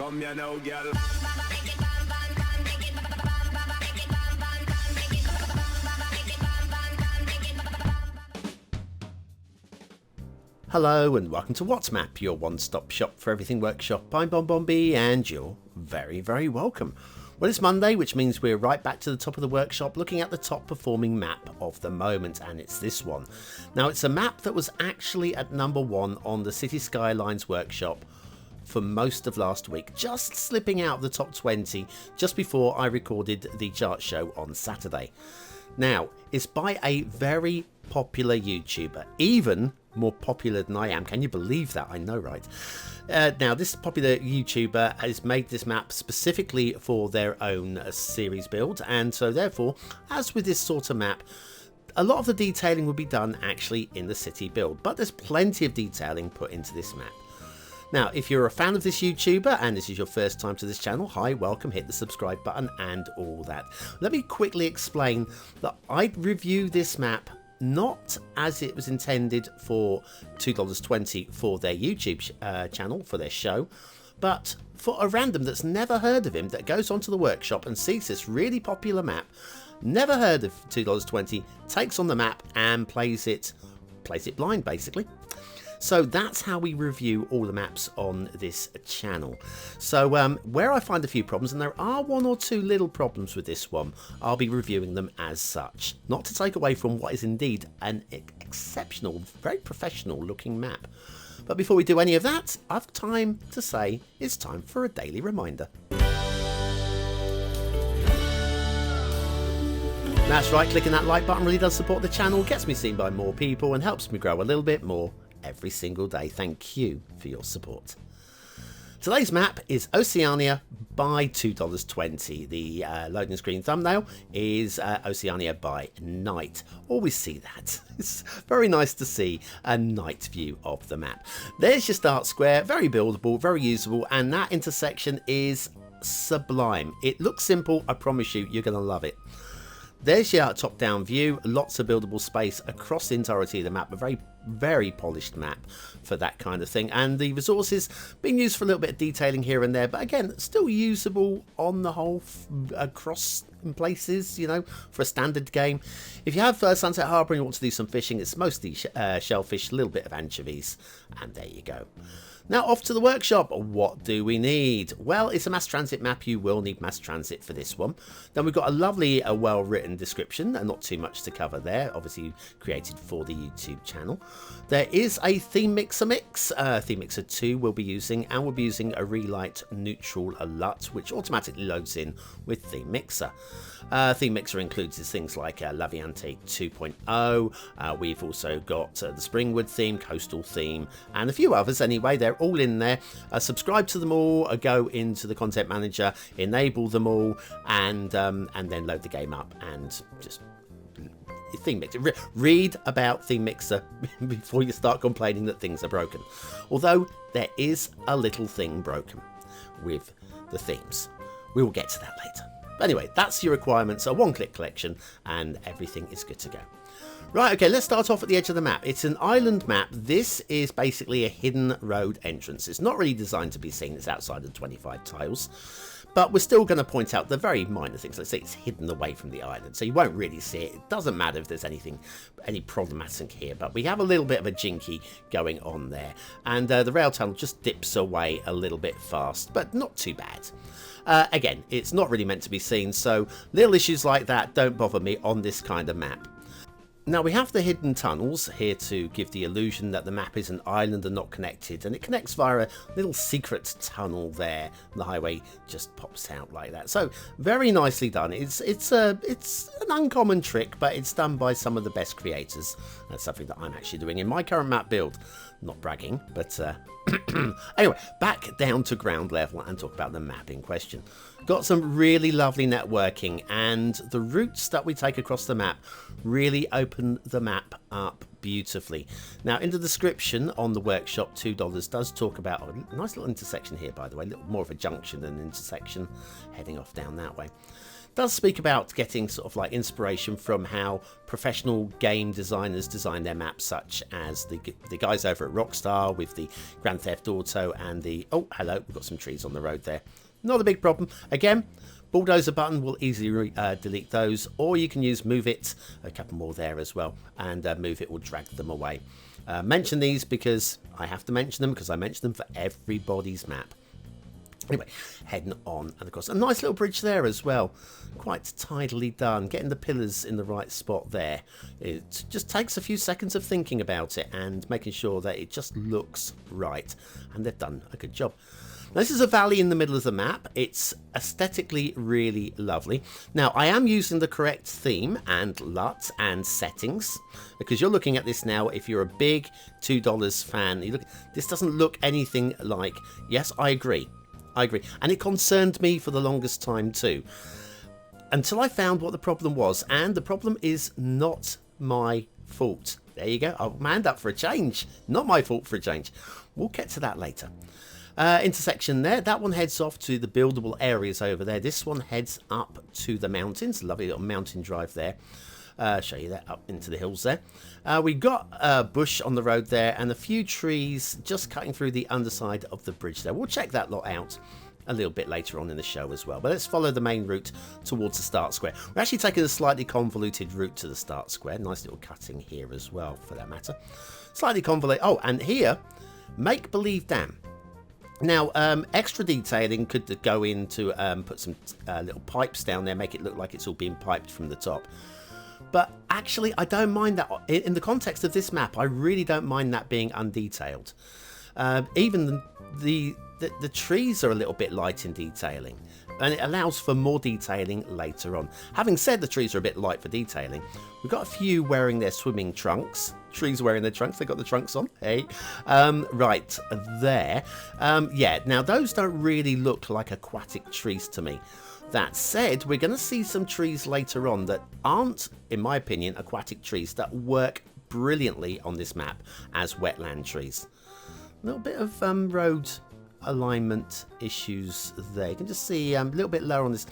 Come here now, girl. Hello and welcome to What's Map, your one-stop shop for everything workshop. I'm BonBonB and you're very, very welcome. Well, it's Monday, which means we're right back to the top of the workshop looking at the top performing map of the moment, and it's this one. Now, it's a map that was actually at number 1 on the Cities Skylines workshop for most of last week, just slipping out of the top 20 just before I recorded the chart show on Saturday. Now, it's by a very popular YouTuber, even more popular than I am. Can you believe that? I know, right? Now, this popular YouTuber has made this map specifically for their own series build, and so therefore, as with this sort of map, a lot of the detailing will be done actually in the city build, but there's plenty of detailing put into this map. Now, if you're a fan of this YouTuber and this is your first time to this channel, hi, welcome, hit the subscribe button and all that. Let me quickly explain that I review this map not as it was intended for $2.20 for their YouTube channel, for their show, but for a random that's never heard of him that goes onto the workshop and sees this really popular map, never heard of $2.20, takes on the map and plays it blind basically. So that's how we review all the maps on this channel. So where I find a few problems, and there are one or two little problems with this one, I'll be reviewing them as such. Not to take away from what is indeed an exceptional, very professional looking map. But before we do any of that, I've time to say it's time for a daily reminder. That's right, clicking that like button really does support the channel, gets me seen by more people and helps me grow a little bit more every single day. Thank you for your support. Today's map is Oceania by $2.20. The loading screen thumbnail is Oceania by night. Always see that. It's very nice to see a night view of the map. There's your start square, very buildable, very usable, and that intersection is sublime. It looks simple, I promise you, you're going to love it. There's your top-down view, lots of buildable space across the entirety of the map, a very, very polished map for that kind of thing, and the resources being used for a little bit of detailing here and there, but again, still usable on the whole across in places, you know, for a standard game. If you have Sunset Harbour and you want to do some fishing, it's mostly shellfish, a little bit of anchovies, and there you go. Now off to the workshop. What do we need? Well, it's a mass transit map. You will need mass transit for this one. Then we've got a lovely, well-written description, and not too much to cover there. Obviously created for the YouTube channel. There is a theme mixer mix. Theme mixer 2 we'll be using, and we'll be using a relight neutral LUT, which automatically loads in with theme mixer. Theme mixer includes things like Laviante 2.0. We've also got the Springwood theme, Coastal theme, and a few others anyway. They're all in there. Subscribe to them all, go into the content manager, enable them all, and then load the game up and just theme mixer. Read about theme mixer before you start complaining that things are broken. Although there is a little thing broken with the themes. We will get to that later. But anyway, that's your requirements, a one-click collection, and everything is good to go. Right, okay, let's start off at the edge of the map. It's an island map. This is basically a hidden road entrance. It's not really designed to be seen. It's outside of 25 tiles. But we're still going to point out the very minor things. Let's say it's hidden away from the island, so you won't really see it. It doesn't matter if there's any problematic here, but we have a little bit of a jinky going on there. And the rail tunnel just dips away a little bit fast, but not too bad. Again, it's not really meant to be seen, so little issues like that don't bother me on this kind of map. Now we have the hidden tunnels here to give the illusion that the map is an island and not connected, and it connects via a little secret tunnel there. The highway just pops out like that. So very nicely done. It's an uncommon trick, but it's done by some of the best creators. That's something that I'm actually doing in my current map build. Not bragging, but anyway, back down to ground level and talk about the map in question. Got some really lovely networking, and the routes that we take across the map really open the map up beautifully. Now in the description on the workshop, $2 does talk about a nice little intersection here, by the way, a little more of a junction than an intersection, heading off down that way. does speak about getting sort of like inspiration from how professional game designers design their maps, such as the guys over at Rockstar with the Grand Theft Auto and the... Oh, hello, we've got some trees on the road there. Not a big problem. Again, bulldozer button will easily delete those, or you can use move it, a couple more there as well, and move it will drag them away. Mention these because I have to mention them, because I mention them for everybody's map. Anyway, heading on, and of course a nice little bridge there as well, quite tidily done, getting the pillars in the right spot there. It just takes a few seconds of thinking about it and making sure that it just looks right, and they've done a good job. Now, this is a valley in the middle of the map. It's aesthetically really lovely. Now, I am using the correct theme and LUT and settings, because you're looking at this now. If you're a big $2 fan, you look, this doesn't look anything like... Yes, I agree. And it concerned me for the longest time too, until I found what the problem was, and the problem is not my fault. There you go. I'll hand up for a change. Not my fault for a change. We'll get to that later. Intersection there. That one heads off to the buildable areas over there. This one heads up to the mountains. Lovely little mountain drive there. Show you that up into the hills there. We got a bush on the road there and a few trees just cutting through the underside of the bridge there. We'll check that lot out a little bit later on in the show as well. But let's follow the main route towards the start square. We're actually taking a slightly convoluted route to the start square. Nice little cutting here as well, for that matter. Slightly convoluted. Oh, and here, Make Believe Dam. Now, extra detailing could go in to put some little pipes down there, make it look like it's all being piped from the top. But actually, I don't mind that. In the context of this map, I really don't mind that being undetailed. Even the trees are a little bit light in detailing, and it allows for more detailing later on. Having said the trees are a bit light for detailing, we've got a few wearing their swimming trunks. Trees wearing their trunks, they got the trunks on. Hey, right there. Yeah, now those don't really look like aquatic trees to me. That said, we're going to see some trees later on that aren't, in my opinion, aquatic trees that work brilliantly on this map as wetland trees. A little bit of road alignment issues there. You can just see a little bit lower on this.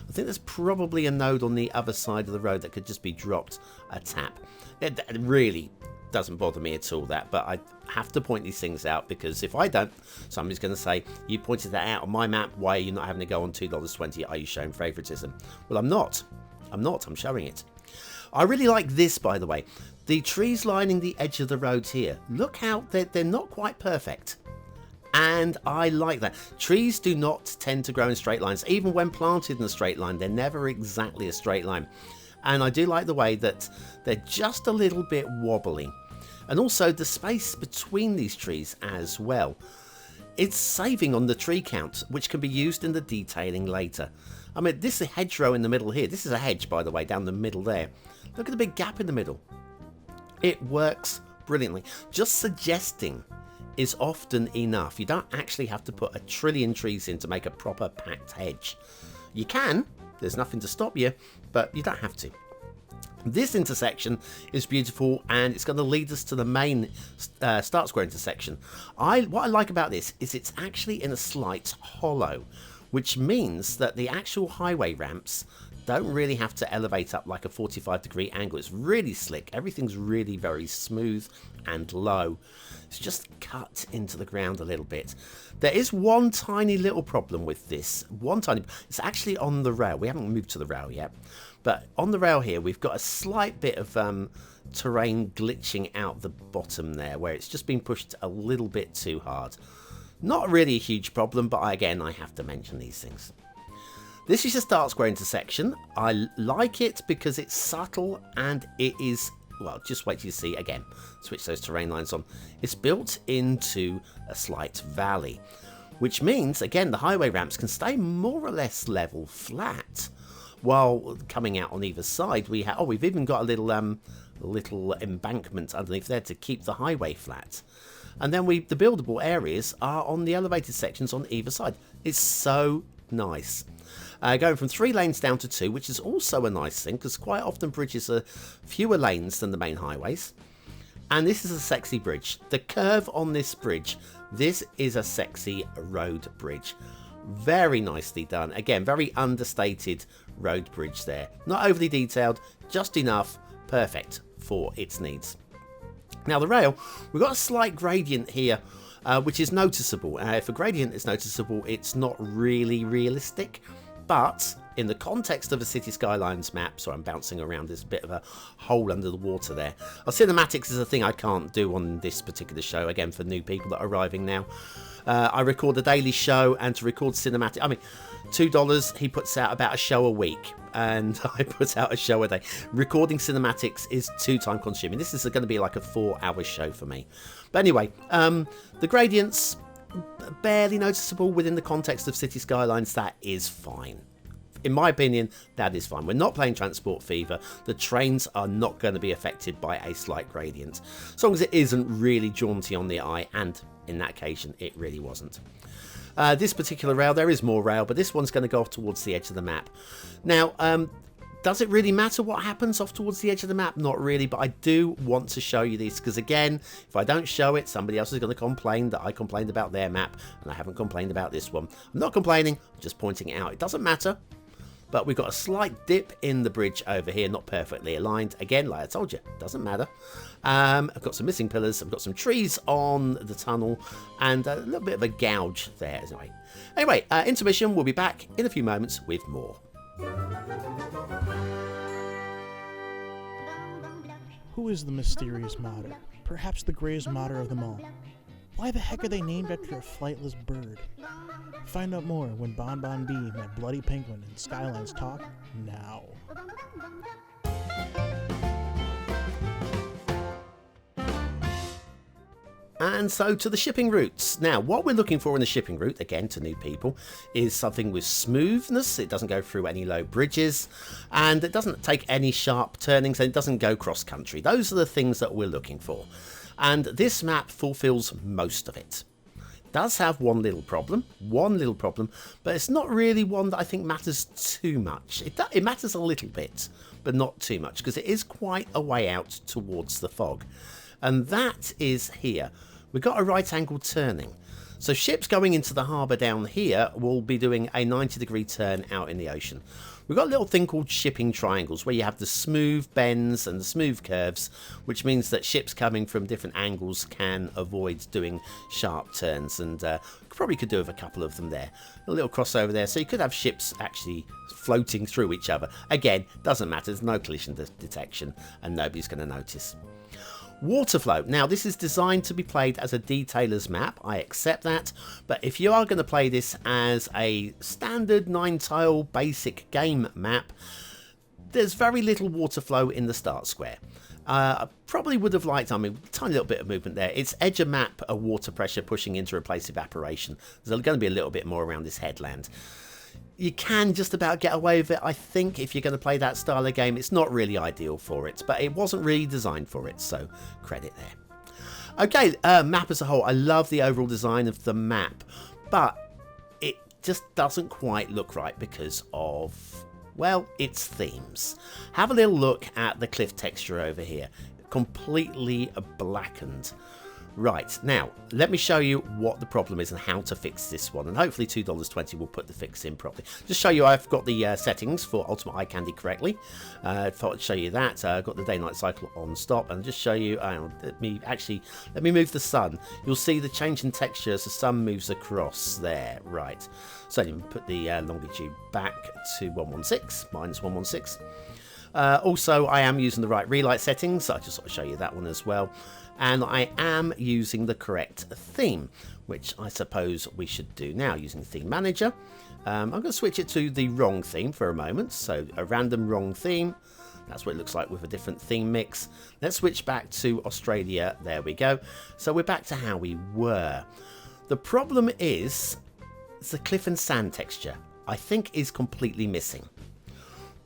I think there's probably a node on the other side of the road that could just be dropped a tap. It really doesn't bother me at all, that, but I have to point these things out, because if I don't, somebody's going to say, you pointed that out on my map, why are you not having to go on $2.20? Are you showing favoritism? Well, I'm not, I'm showing it. I really like this, by the way, the trees lining the edge of the road here. Look how they're not quite perfect, and I like that. Trees do not tend to grow in straight lines. Even when planted in a straight line, they're never exactly a straight line. And I do like the way that they're just a little bit wobbly. And also the space between these trees as well. It's saving on the tree count, which can be used in the detailing later. I mean, this is a hedgerow in the middle here. This is a hedge, by the way, down the middle there. Look at the big gap in the middle. It works brilliantly. Just suggesting is often enough. You don't actually have to put a trillion trees in to make a proper packed hedge. You can. There's nothing to stop you, but you don't have to. This intersection is beautiful, and it's going to lead us to the main start square intersection. What I like about this is it's actually in a slight hollow, which means that the actual highway ramps don't really have to elevate up like a 45-degree angle. It's really slick. Everything's really very smooth and low. It's just cut into the ground a little bit. There is one tiny little problem with this. It's actually on the rail. We haven't moved to the rail yet. But on the rail here, we've got a slight bit of terrain glitching out the bottom there, where it's just been pushed a little bit too hard. Not really a huge problem, but again, I have to mention these things. This is a start square intersection. I like it because it's subtle, and it is, well, just wait till you see again. Switch those terrain lines on. It's built into a slight valley, which means, again, the highway ramps can stay more or less level flat. While coming out on either side, we've even got a little embankment underneath there to keep the highway flat. And then the buildable areas are on the elevated sections on either side. It's so nice. Going from 3 lanes down to 2, which is also a nice thing, because quite often bridges are fewer lanes than the main highways. And this is a sexy bridge. The curve on this bridge, this is a sexy road bridge. Very nicely done. Again, very understated road bridge there. Not overly detailed, just enough, perfect for its needs. Now the rail, we've got a slight gradient here, which is noticeable. If a gradient is noticeable, it's not really realistic, but in the context of a Cities Skylines map, so I'm bouncing around, there's a bit of a hole under the water there. Cinematics is a thing I can't do on this particular show, again, for new people that are arriving now. I record a daily show, and to record cinematic, I mean, $2, he puts out about a show a week, and I put out a show a day. Recording cinematics is too time consuming. This is going to be like a 4-hour show for me. But anyway, the gradients, barely noticeable within the context of Cities Skylines. That is fine. In my opinion, that is fine. We're not playing Transport Fever. The trains are not going to be affected by a slight gradient, as long as it isn't really jaunty on the eye, and in that occasion, it really wasn't. This particular rail, there is more rail, but this one's going to go off towards the edge of the map. Now, does it really matter what happens off towards the edge of the map? Not really, but I do want to show you this, because again, if I don't show it, somebody else is going to complain that I complained about their map, and I haven't complained about this one. I'm not complaining, I'm just pointing it out. It doesn't matter. But we've got a slight dip in the bridge over here, not perfectly aligned. Again, like I told you, doesn't matter. I've got some missing pillars, I've got some trees on the tunnel, and a little bit of a gouge there. Anyway, intermission, we'll be back in a few moments with more. Who is the mysterious modder? Perhaps the greatest modder of them all. Why the heck are they named after a flightless bird? Find out more when BonBonB met Bloody Penguin and Skylines talk now. And so to the shipping routes. Now, what we're looking for in the shipping route, again to new people, is something with smoothness. It doesn't go through any low bridges, and it doesn't take any sharp turnings, and it doesn't go cross country. Those are the things that we're looking for. And this map fulfills most of it. Does have one little problem, but it's not really one that I think matters too much. It matters a little bit, but not too much, because it is quite a way out towards the fog. And that is here. We've got a right angle turning. So ships going into the harbour down here will be doing a 90-degree turn out in the ocean. We've got a little thing called shipping triangles, where you have the smooth bends and the smooth curves, which means that ships coming from different angles can avoid doing sharp turns, and probably could do with a couple of them there. A little crossover there, so you could have ships actually floating through each other. Again, doesn't matter, there's no collision detection, and nobody's going to notice. Water flow. Now, this is designed to be played as a detailer's map. I accept that. But if you are going to play this as a standard 9-tile basic game map, there's very little water flow in the start square. I probably would have liked, a tiny little bit of movement there. It's edge of map, a water pressure pushing in to replace evaporation. There's going to be a little bit more around this headland. You can just about get away with it, I think, if you're going to play that style of game. It's not really ideal for it, but it wasn't really designed for it, so credit there. Okay, map as a whole. I love the overall design of the map, but it just doesn't quite look right because of, well, its themes. Have a little look at the cliff texture over here. Completely blackened. Right, now, let me show you what the problem is and how to fix this one. And hopefully $2.20 will put the fix in properly. Just show you I've got the settings for Ultimate Eye Candy correctly. Thought I'd show you that. I've got the day-night cycle on stop. And just show you, let me move the sun. You'll see the change in texture as the sun moves across there. Right, so you put the longitude back to 116, minus 116. Also, I am using the right relight settings, so I just sort of show you that one as well. And I am using the correct theme, which I suppose we should do now using Theme Manager. I'm going to switch it to the wrong theme for a moment, so a random wrong theme. That's what it looks like with a different theme mix. Let's switch back to Australia. There we go. So we're back to how we were. The problem is the cliff and sand texture, I think, is completely missing.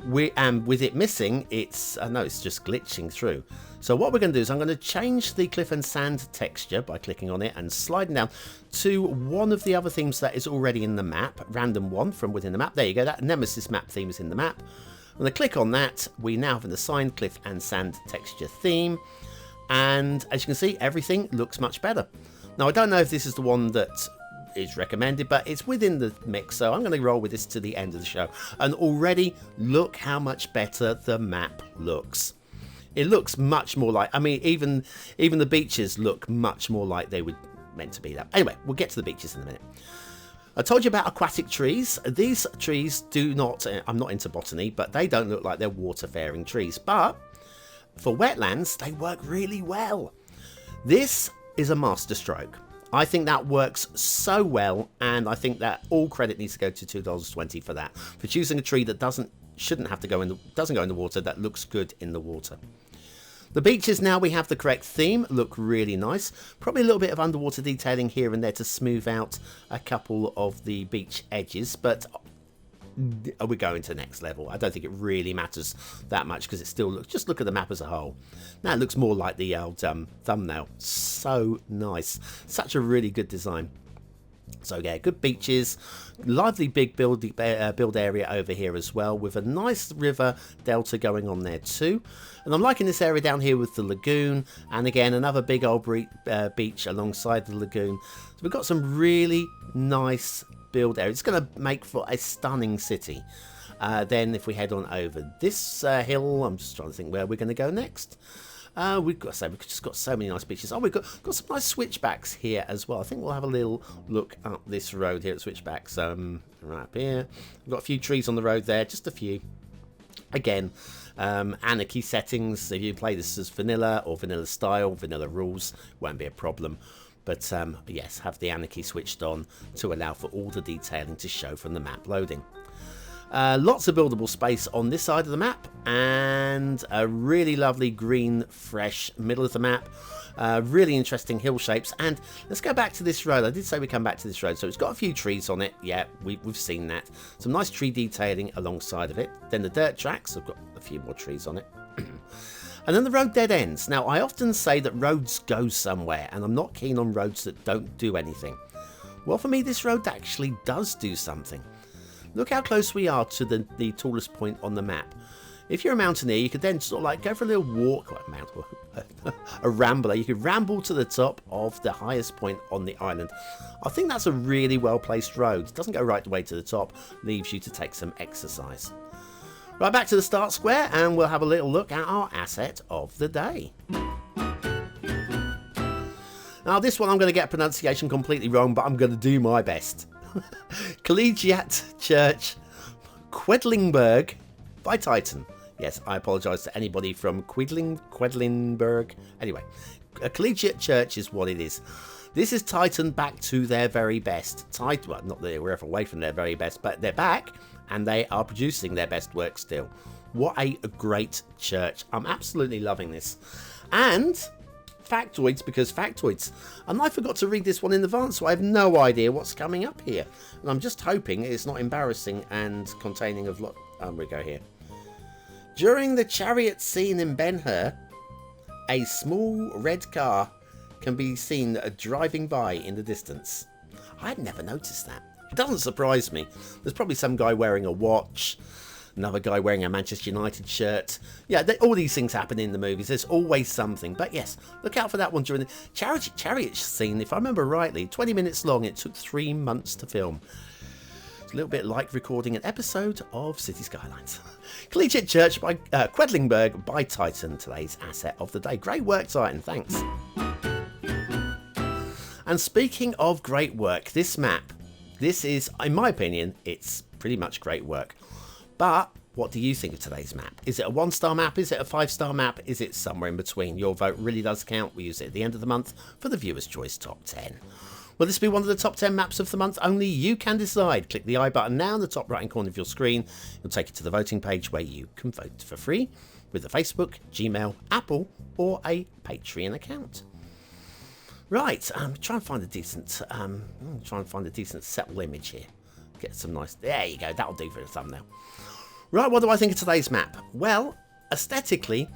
With it missing, it's just glitching through. So what we're going to do is I'm going to change the cliff and sand texture by clicking on it and sliding down to one of the other themes that is already in the map, random one from within the map. There you go, that Nemesis map theme is in the map. I'm going to click on that. We now have an assigned cliff and sand texture theme, and as you can see, everything looks much better. Now, I don't know if this is the one that is recommended, but it's within the mix, so I'm going to roll with this to the end of the show. And already, look how much better the map looks. It looks much more like, I mean, even the beaches look much more like they were meant to be that. Anyway, we'll get to the beaches in a minute. I told you about aquatic trees. These trees do not, I'm not into botany, but they don't look like they're water-faring trees. But for wetlands, they work really well. This is a masterstroke. I think that works so well, and I think that all credit needs to go to $2.20 for that. For choosing a tree that doesn't go in the water, that looks good in the water. The beaches, now we have the correct theme, look really nice. Probably a little bit of underwater detailing here and there to smooth out a couple of the beach edges, but we're going to the next level. I don't think it really matters that much because it still looks, just look at the map as a whole. Now it looks more like the old thumbnail. So nice. Such a really good design. So yeah, good beaches, lively big build area over here as well, with a nice river delta going on there too. And I'm liking this area down here with the lagoon, and again another big old beach alongside the lagoon. So we've got some really nice build area. It's going to make for a stunning city. Then if we head on over this hill, I'm just trying to think where we're going to go next. We've just got so many nice beaches. Oh, we've got some nice switchbacks here as well. I think we'll have a little look up this road here at switchbacks. Right up here. We've got a few trees on the road there, just a few. Again, anarchy settings. If you play this as vanilla or vanilla style, vanilla rules, won't be a problem. But yes, have the anarchy switched on to allow for all the detailing to show from the map loading. Lots of buildable space on this side of the map, and a really lovely green, fresh middle of the map. Really interesting hill shapes. And let's go back to this road. I did say we come back to this road, so it's got a few trees on it. Yeah, we've seen that. Some nice tree detailing alongside of it. Then the dirt tracks have got a few more trees on it. And then the road dead ends. Now, I often say that roads go somewhere, and I'm not keen on roads that don't do anything. Well, for me, this road actually does do something. Look how close we are to the tallest point on the map. If you're a mountaineer, you could then sort of like go for a little walk, a rambler. You could ramble to the top of the highest point on the island. I think that's a really well-placed road. It doesn't go right the way to the top, leaves you to take some exercise. Right, back to the start square, and we'll have a little look at our asset of the day. Now, this one I'm going to get pronunciation completely wrong, but I'm going to do my best. Collegiate Church, Quedlinburg by Titan. Yes, I apologise to anybody from Quedlinburg. Anyway, a Collegiate Church is what it is. This is Titan back to their very best. Well, not that they were ever away from their very best, but they're back and they are producing their best work still. What a great church. I'm absolutely loving this. And factoids, because factoids, and I forgot to read this one in advance, so I have no idea what's coming up here, and I'm just hoping it's not embarrassing and containing of we go here. During the chariot scene in Ben-Hur, a small red car can be seen driving by in the distance. I had never noticed that. It doesn't surprise me. There's probably some guy wearing a watch, another guy wearing a Manchester United shirt. Yeah, all these things happen in the movies. There's always something. But yes, look out for that one during the chariot scene. If I remember rightly, 20 minutes long. It took 3 months to film. It's a little bit like recording an episode of Cities Skylines. Collegiate Church by Quedlinburg by Titan, today's asset of the day. Great work, Titan. Thanks. And speaking of great work, this map, this is, in my opinion, it's pretty much great work. But what do you think of today's map? Is it a 1-star map? Is it a 5-star map? Is it somewhere in between? Your vote really does count. We use it at the end of the month for the Viewer's Choice Top 10. Will this be one of the top 10 maps of the month? Only you can decide. Click the I button now in the top right hand corner of your screen. It'll take you to the voting page where you can vote for free with a Facebook, Gmail, Apple or a Patreon account. Right, try and find a decent settle image here. Get some nice, there you go, that'll do for the thumbnail. Right, what do I think of today's map? Well, aesthetically,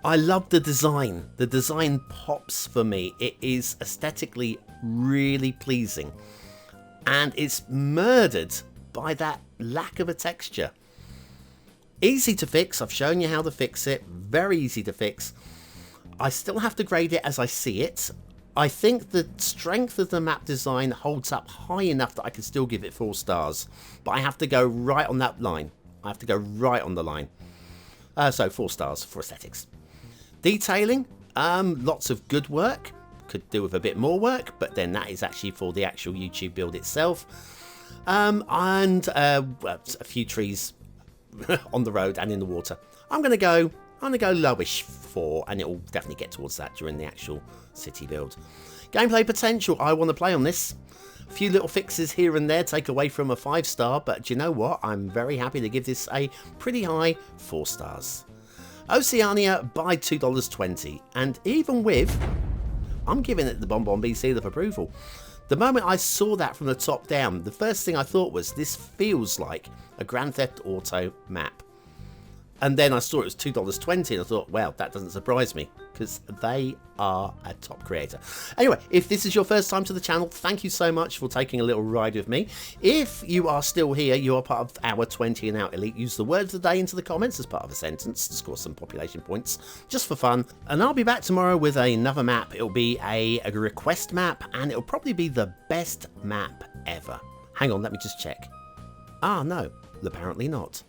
I love the design. The design pops for me. It is aesthetically really pleasing. And it's murdered by that lack of a texture. Easy to fix, I've shown you how to fix it. Very easy to fix. I still have to grade it as I see it. I think the strength of the map design holds up high enough that I can still give it 4 stars. But I have to go right on that line. I have to go right on the line. So 4 stars for aesthetics. Detailing, lots of good work. Could do with a bit more work, but then that is actually for the actual YouTube build itself. And a few trees on the road and in the water. I'm gonna go lowish 4, and it will definitely get towards that during the actual city build. Gameplay potential, I want to play on this. A few little fixes here and there take away from a 5 star, but do you know what? I'm very happy to give this a pretty high 4 stars. Oceania by $2.20, and even with, I'm giving it the BonBonB seal of approval. The moment I saw that from the top down, the first thing I thought was, this feels like a Grand Theft Auto map. And then I saw it was $2.20 and I thought, well, that doesn't surprise me because they are a top creator. Anyway, if this is your first time to the channel, thank you so much for taking a little ride with me. If you are still here, you are part of our 20 and out elite. Use the word of the day into the comments as part of a sentence to score some population points just for fun. And I'll be back tomorrow with another map. It'll be a request map and it'll probably be the best map ever. Hang on, let me just check. Ah, no, apparently not.